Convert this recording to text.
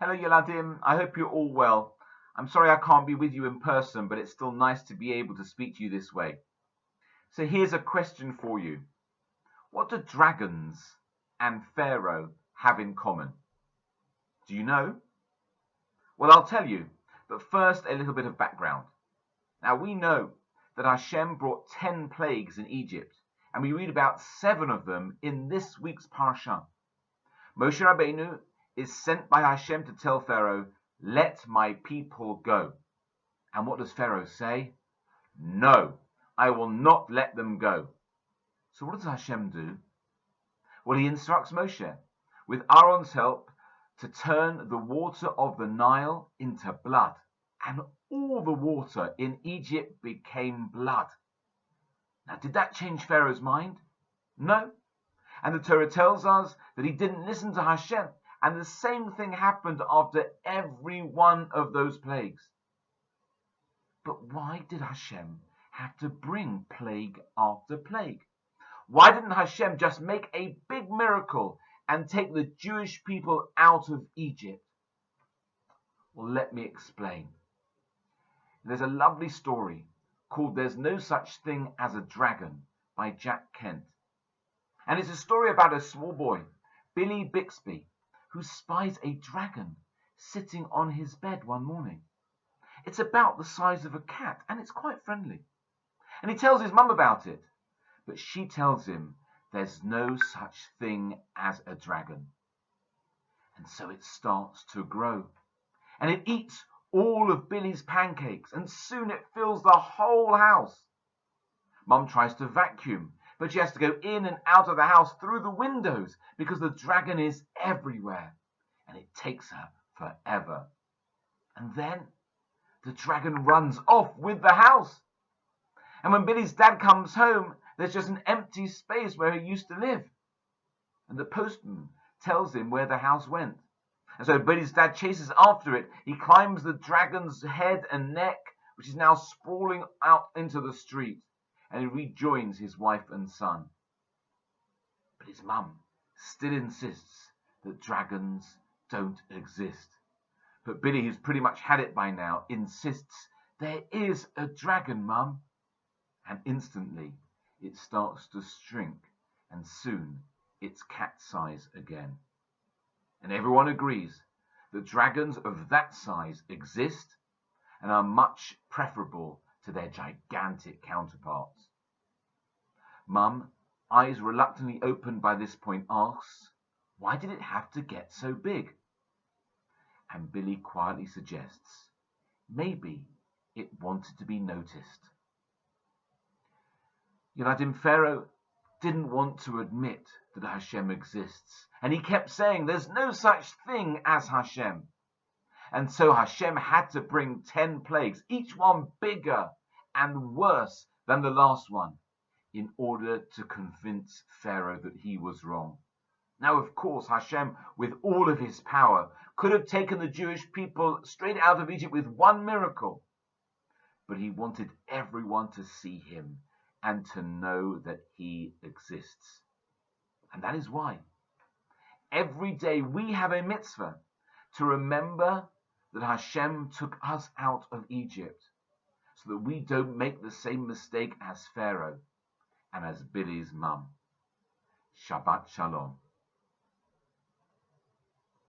Hello, Yeladim. I hope you're all well. I'm sorry I can't be with you in person, but it's still nice to be able to speak to you this way. So here's a question for you. What do dragons and Pharaoh have in common? Do you know? Well, I'll tell you, but first a little bit of background. Now we know that Hashem brought 10 plagues in Egypt, and we read about 7 of them in this week's parshat. Moshe Rabbeinu is sent by Hashem to tell Pharaoh, "Let my people go." And what does Pharaoh say? "No, I will not let them go." So what does Hashem do? Well, he instructs Moshe, with Aaron's help, to turn the water of the Nile into blood. And all the water in Egypt became blood. Now, did that change Pharaoh's mind? No. And the Torah tells us that he didn't listen to Hashem. And the same thing happened after every one of those plagues. But why did Hashem have to bring plague after plague? Why didn't Hashem just make a big miracle and take the Jewish people out of Egypt? Well, let me explain. There's a lovely story called "There's No Such Thing as a Dragon" by Jack Kent. And it's a story about a small boy, Billy Bixby, who spies a dragon sitting on his bed one morning. It's about the size of a cat, and it's quite friendly. And he tells his mum about it, but she tells him there's no such thing as a dragon. And so it starts to grow, and it eats all of Billy's pancakes, and soon it fills the whole house. Mum tries to vacuum, but she has to go in and out of the house through the windows because the dragon is everywhere, and it takes her forever. And then the dragon runs off with the house. And when Billy's dad comes home, there's just an empty space where he used to live. And the postman tells him where the house went. And so Billy's dad chases after it. He climbs the dragon's head and neck, which is now sprawling out into the street, and he rejoins his wife and son. But his mum still insists that dragons don't exist. But Billy, who's pretty much had it by now, insists, "There is a dragon, Mum." And instantly it starts to shrink, and soon it's cat size again. And everyone agrees that dragons of that size exist and are much preferable to their gigantic counterparts. Mum, eyes reluctantly opened by this point, asks, "Why did it have to get so big?" And Billy quietly suggests, maybe it wanted to be noticed. Yeladim, Pharaoh didn't want to admit that Hashem exists, and he kept saying there's no such thing as Hashem. And so Hashem had to bring 10 plagues, each one bigger and worse than the last one, in order to convince Pharaoh that he was wrong. Now, of course, Hashem, with all of his power, could have taken the Jewish people straight out of Egypt with one miracle. But he wanted everyone to see him and to know that he exists. And that is why every day we have a mitzvah to remember that Hashem took us out of Egypt so that we don't make the same mistake as Pharaoh and as Billy's mum. Shabbat Shalom.